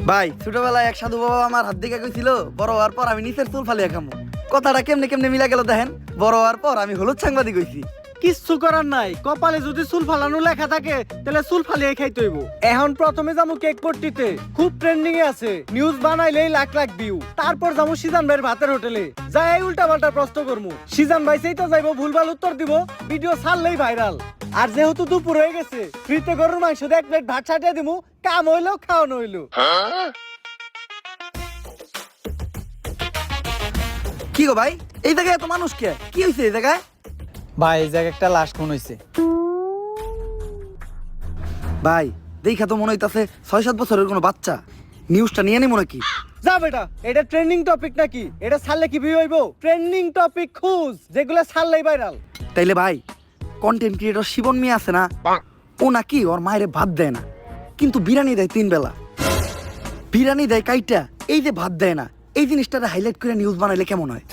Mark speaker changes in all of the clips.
Speaker 1: ভাই ছোটবেলায় এক সাধু বাবা আমার হাত দিকে কইছিল বড় হওয়ার পর আমি নিচের চুল ফালিয়া খামু। কথাটা কেমনে কেমনে মিলা গেল দেখেন। বড় হওয়ার পর আমি হলুদ সাংবাদিক হইছি।
Speaker 2: কিচ্ছু করার নাই, কপালে যদি চুল ফালানো লেখা থাকে তাহলে চুল ফালিয়ে খাইতে হইব। এখন প্রথমে যাবো কেক পট্টিতে, খুব ট্রেন্ডিং এ আছে, নিউজ বানাইলেই লাখ লাখ ভিউ। তারপর যাবো সিজান ভাইয়ের ভাতের হোটেলে, যাই উল্টা পাল্টা প্রশ্ন করবো, সিজান ভাই সেইটা যাইবো ভুলভাল উত্তর দিব, ভিডিও ছাড়লেই ভাইরাল। আর যেহেতু দুপুর হয়ে গেছে, ফ্রিতে গরুর মাংস দিয়ে 1 প্লেট ভাত ছাটিয়ে দিমু, কাম হইলো খাওয়ানো হইলো।
Speaker 1: কি গো ভাই, এই জায়গায় এত মানুষ কে? কি হইছে এই জায়গায়?
Speaker 3: ভাই এই জায়গায় একটা লাশ খুন হইছে।
Speaker 1: ভাই দেখা তো মনে হইতাছে 6-7 বছরের কোনো বাচ্চা। নিউজটা নিয়ে নেই মনে কি?
Speaker 2: যা বেটা, এটা ট্রেন্ডিং টপিক নাকি? এটা ছাড়লে কি ভিউ হইব? ট্রেন্ডিং টপিক খুঁজ, যেগুলো ছাড়লেই ভাইরাল।
Speaker 1: তাইলে ভাই কন্টেন্ট ক্রিয়েটর শিবন মিয়া আছে না, ও নাকি ওর মায়েরে ভাত দেয় না, কিন্তু বিরিয়ানি দেয় 3 বেলা। বিরিয়ানি দেয় কাইটা, এই যে ভাত দেয় না, এই জিনিসটারে হাইলাইট করে নিউজ বানাইলে কেমন হয়?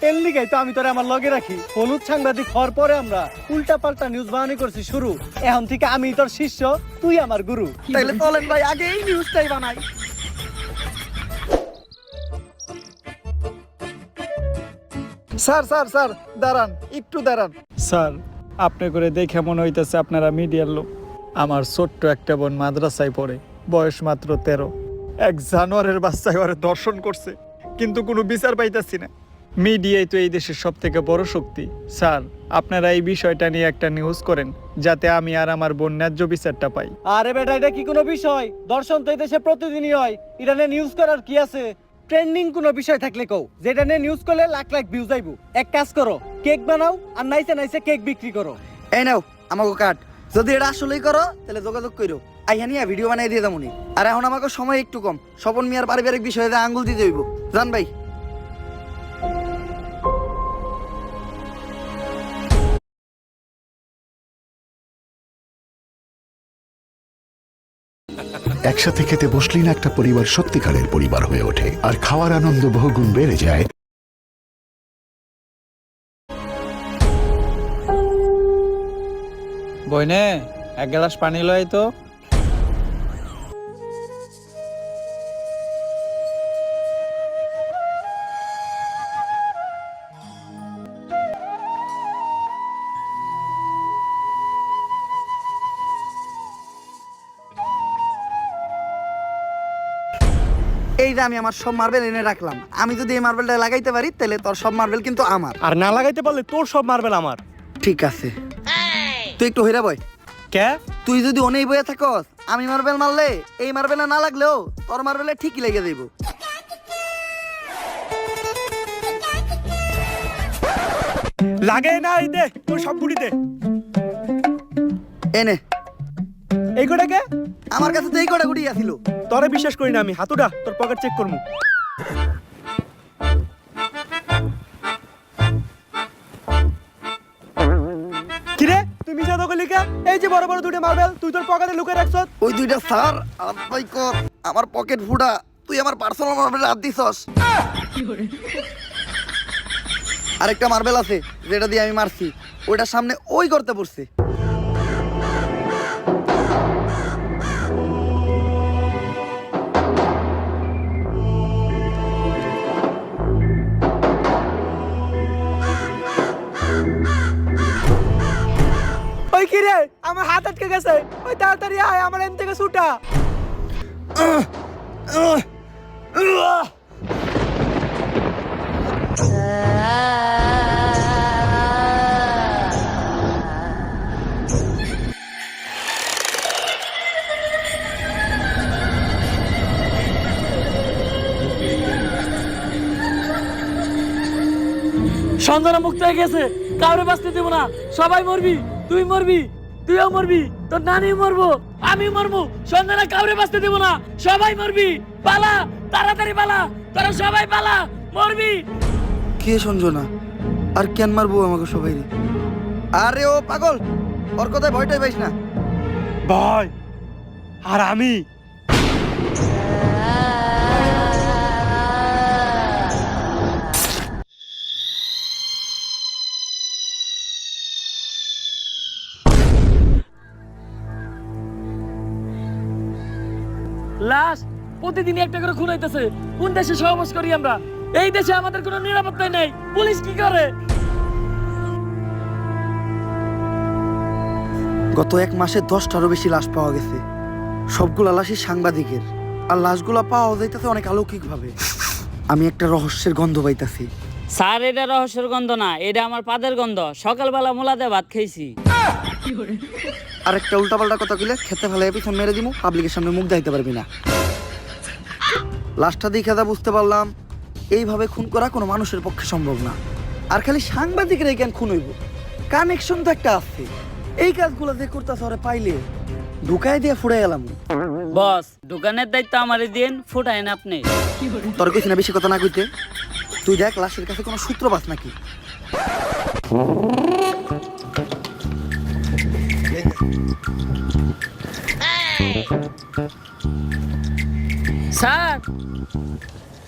Speaker 2: এর লিগাই তো আমি তোরে আমার লগে রাখি। হলুদ সাংবাদিক হওয়ার পরে আমরা উল্টা পাল্টা নিউজ বানানি করছি শুরু। এখন থেকে আমি তোর শিষ্য, তুই আমার গুরু।
Speaker 1: তাইলে চলেন ভাই আগে এই নিউজটাই বানাই।
Speaker 3: স্যার স্যার স্যার দাঁড়ান, একটু দাঁড়ান। স্যার আপনি করে দেখে মনে হইতেছে আপনারা মিডিয়ার লোক। আমার ছোট্ট একটা বোন মাদ্রাসায় পড়ে, বয়স মাত্র 13। এক জানোয়ারের বাচ্চায় ওরে দর্শন করছে, কিন্তু কোনো বিচার পাইতাছি না। মিডিয়াই তো এই দেশের সব থেকে বড় শক্তি। স্যার আপনারা এই বিষয়টা নিয়ে একটা নিউজ করেন, যাতে আমি আর আমার বোন ন্যায্য বিচারটা পাই।
Speaker 2: আরে বেটা, এটা কি কোনো বিষয়? দর্শন তো এই দেশে প্রতিদিনই হয়, এটা নিয়ে নিউজ করার কি আছে? ট্রেন্ডিং কোনো বিষয় থাকলে কও, যেটা নিয়ে নিউজ করলে লাখ লাখ ভিউজ আইবো। এক কাজ করো, কেক বানাও আর নাইসে নাইসে কেক বিক্রি করো।
Speaker 1: এই নাও আমাকে কাট, যদি এটা আসলেই করো তাহলে যোগাযোগ করো, আইয়া নিয়ে ভিডিও বানাই দিয়ে যাবনি। আর এখন আমাকে সময় একটু কম, স্বপন মিয়ার পারিবারিক বিষয়ে আঙ্গুল দিতে হইব। জান ভাই
Speaker 4: একসাথে খেতে বসলেই না একটা পরিবার সত্যিকারের পরিবার হয়ে ওঠে, আর খাওয়ার আনন্দ বহুগুণ বেড়ে যায়।
Speaker 3: বইনে এক গ্লাস পানি লয় তো।
Speaker 1: এই যে আমি আমার সব মার্বেল এনে রাখলাম, আমি যদি এই মার্বেলটা লাগাইতে পারি তাহলে তোর সব মার্বেল কিন্তু আমার।
Speaker 2: আর না লাগাইতে পারলে তোর সব মার্বেল আমার।
Speaker 1: ঠিক আছে, তুই একটু হইরা বয়।
Speaker 2: কে?
Speaker 1: তুই যদি অনেক বইয়া থাকস, আমি মার্বেল মারলে এই মার্বেলে না লাগলেও তোর মার্বেলে ঠিকই লেগে যাইব।
Speaker 2: লাগে না, এই দে তোর সব গুড়ি দে।
Speaker 1: এনে
Speaker 2: এই কোটা কে?
Speaker 1: আমার কাছে তো এই কটা গুটি আছিল।
Speaker 2: তোরে বিশ্বাস করি না আমি, হাতুড়া তোর পকেট চেক করমু। কিরে তুই মিছা তো কইলি কে? এই যে বড় বড় দুটো মার্বেল তুই তোর পকেটে লুকিয়ে রাখছস।
Speaker 1: ওই দুইটা স্যার আর ভাই কর, আমার পকেট ফুটা, তুই আমার পার্সোনাল মার্বেলে হাত দিছস। আরেকটা মার্বেল আছে যেটা দিয়ে আমি মারছি, ওইটার সামনে ওই করতে পড়ছে।
Speaker 2: ওই কিরে আমার হাত আটকে গেছে, ওই তাড়াতাড়ি আয়, আমার এম থেকে ছুটা।
Speaker 5: সন্ধানা মুক্ত হয়ে গেছে, কাউরে বাঁচতে দেবো না, সবাই মরবি, তুই মরবি, তুইও মরবি, তোর নানি মরবো, আমি মরবো, সন্ধানা কাউরে বাঁচতে দেবো না, সবাই মরবি, পালা, তাড়াতাড়ি পালা, তোরা সবাই পালা, মরবি।
Speaker 1: কে সঞ্জনা আর কেন মারবো আমাকে সবাই রে? আরে ও পাগল, ওর কথায় ভয়টাই পাইস না।
Speaker 2: ভাই আর আমি
Speaker 5: লাশ প্রতিদিনই একটা করে খুন হইতেছে। কোন দেশে সহবাস করি আমরা? এই দেশে আমাদের কোনো নিরাপত্তা নেই। পুলিশ কি করে?
Speaker 1: গত 1 মাসে 10টারও বেশি লাশ পাওয়া গেছে। সবগুলা লাশই সাংবাদিকের, আর লাশগুলা পাওয়া যাইতেছে অনেক অলৌকিকভাবে। আমি একটা রহস্যের গন্ধ পাইতাছি।
Speaker 6: স্যার এটা রহস্যের গন্ধ না, এটা আমার পাদের গন্ধ। সকালবেলা মোলাতে ভাত খাইছি।
Speaker 1: আর একটা উল্টাপাল্টা কথা কইলে খেতে ফেলে পিছন মেরে দিমু, পাবলিকের সামনে মুখ দেখাইতে পারবি না। লাশটা দেখে যা বুঝতে পারলাম, এইভাবে খুন করা কোনো মানুষের পক্ষে সম্ভব না। আর খালি সাংবাদিকের কেন খুন হইব? কানেকশন তো একটা আছে। এই কাজগুলো যে করতেছে ওরে পাইলে ঢুকাই দিয়ে ফুড়ে গেলাম।
Speaker 6: বস, দোকানের দায়িত্ব আমারে দিন, ফুটাইন আপনি।
Speaker 1: তোর কইছি না বেশি কথা না কইতে। তুই দেখ লাশের কাছে কোনো সূত্র পাস নাকি।
Speaker 6: স্যার,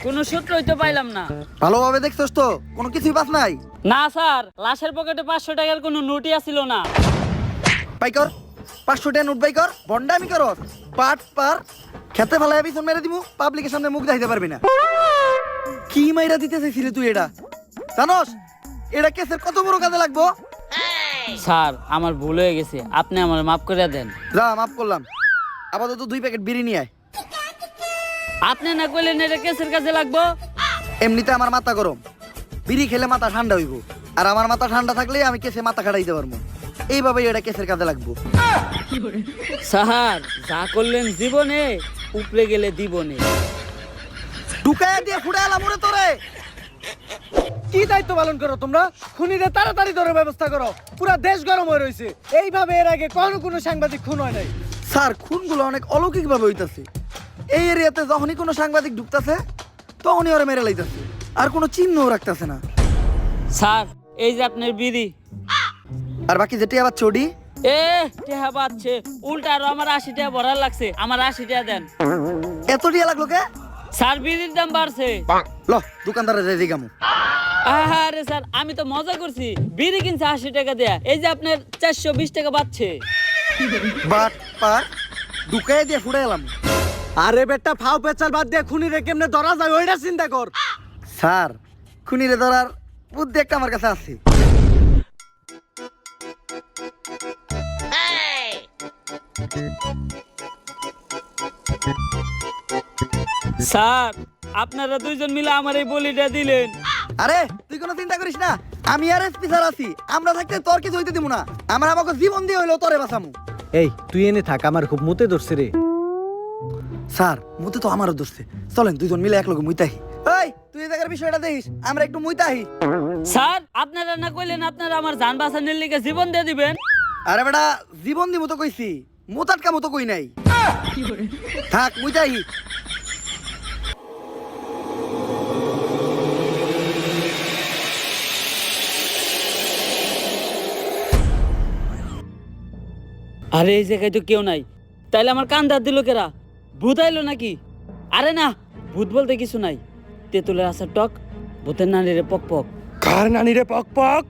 Speaker 6: কোনো সূত্রই তো পাইলাম না।
Speaker 1: ভালোভাবে দেখছস তো? কোনো কিছুই পাস নাই?
Speaker 6: না স্যার, লাশের পকেটে 500 টাকার কোনো নোটই আসিল না।
Speaker 1: বাই কর 500 টাকা নোট বাই কর। বন্ডামি কর পাট পার খেতে ফেলায় পিছন মেরে দিমু, পাবলিকের সামনে মুখ দেখাইতে পারবি না। কি মাইরা দিতে চাইছিলি তুই? এটা জানোস এটা কেসের কত বড় কাজে লাগবো?
Speaker 6: স্যার, আমার ভুল হয়ে গেছে, আপনি আমার মাফ করে দেন।
Speaker 1: যা মাফ করলাম। আপাতত 2 প্যাকেট বিড়ি নিয়ে আয়।
Speaker 6: আপনি না কইলেন এটা কেসের কাছে লাগবো।
Speaker 1: এমনিতে আমার মাথা গরম, বিড়ি খেলে মাথা ঠান্ডা হইব। আর আমার মাথা ঠান্ডা থাকলে আমি কেসে মাথা খাটাইতে পারবো। এইভাবেই এটা কেসের কাজে লাগবো।
Speaker 6: স্যার, যা করলেন জীবনে, উপরে গেলে দিবনে।
Speaker 1: ঢুকায় দিয়ে ফুড়ে এলাম ওরে তোরে।
Speaker 2: কি দায়িত্ব পালন করো তোমরা? খুনিদের তাড়াতাড়ি ধরে ব্যবস্থা করো, পুরো দেশ গরম হয়ে রয়েছে। এইভাবে এর আগে কোনো সাংবাদিক খুন হয় নাই।
Speaker 1: স্যার খুনগুলো অনেক অলৌকিক ভাবে হইতাছে। এই এরিয়াতে যখনই কোনো সাংবাদিক ঢুকতাছে তখনই ওরা মেরে লাইতাছে, আর কোনো চিহ্নও রাখতাছে না।
Speaker 6: স্যার, এই যে আপনার বিড়ি।
Speaker 1: আর বাকি যেটি আবার চডি
Speaker 6: টেহা পাচ্ছে উল্টা, আরো আমার 80 টাকা ভরার লাগছে। আমার 80 টাকা দেন।
Speaker 1: এত টিয়া লাগলো কে?
Speaker 6: স্যার, বিড়ির দাম বাড়ছে।
Speaker 1: ল দোকানদারে যাই দিগামু।
Speaker 6: আরে স্যার, আমি তো মজা করছি। বিড়ি কিনছে 80 টাকা দেয়া, এই যে আপনার 420 টাকা বাড়ছে।
Speaker 1: বাট পার ঢুকায় দিয়ে ফুড়ে এলাম।
Speaker 2: আরে বেটা, ফাও পেচাল বাদ দিয়ে খুনিরে কেমনে ধরা যায় ওইটা চিন্তা কর।
Speaker 1: স্যার খুনিরে ধরার বুদ্ধি একটা আমার কাছে আছে।
Speaker 6: স্যার, আপনারা দুইজন মিলে আমার এই বলিটা দিলেন।
Speaker 1: আরে তুই কোনো চিন্তা করিস না, আমি আর এসপি স্যার আছি। আমরা থাকতে তোর কিছু হইতে দিব না। আমরা আমাকে জীবন দিয়ে হইলেও তোরে বাঁচামু।
Speaker 2: এই তুই এনে থাক, আমার খুব মুতে ধরছে রে।
Speaker 1: স্যার মতে তো আমারও ধরছে। চলেন দুজন মিলে একলগে মুইতাহি। এই তুই এই জায়গার বিষয়টা দেখিস, আমরা একটু মুইতাহি।
Speaker 6: স্যার, আপনারা না কইলেন আপনারা আমার জান বাঁচানোর লিগে জীবন দিয়ে দিবেন?
Speaker 1: আরে বেটা জীবন দিব তো কইছি, মোতাটকা মতো কই নাই। থাক মুইতাহি।
Speaker 6: আরে এই জায়গায় তো কেউ নাই, তাইলে আমার কান দাঁত দিল কেরা? ভূত আইলো নাকি? আরে না, ভূত বলতে কিছু নাই। তেঁতুলের আসার টক, ভূতের নানিরে পক পক।
Speaker 2: কার নানিরে পক পক?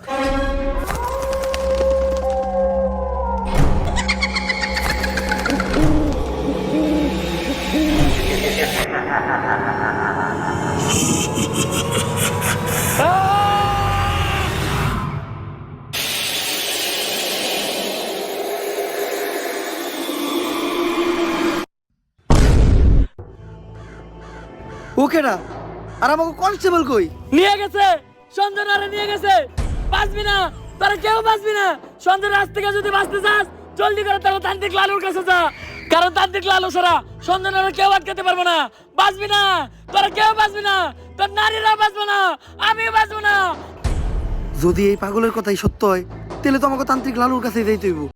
Speaker 1: ওকেরা আর আমাকে কনস্টেবল কই?
Speaker 5: নিয়ে গেছে, সঞ্জনারে নিয়ে গেছে। বাঁচবি না, তোরা কেউ বাঁচবি না। সঞ্জনার আজ থেকে যদি বাঁচতে চাস, জলদি করে তারা তান্ত্রিক লালুর কাছে যা। কারণ তান্ত্রিক লালু ছাড়া সঞ্জনারে কেউ আটকাতে পারবো না। বাঁচবি না, তোরা কেউ বাঁচবি না। তোর নারীরা বাঁচবো না, আমিও বাঁচবো না।
Speaker 1: যদি এই পাগলের কথাই সত্য হয় তাহলে তো আমাকে তান্ত্রিক লালুর কাছে যাইতে হইব।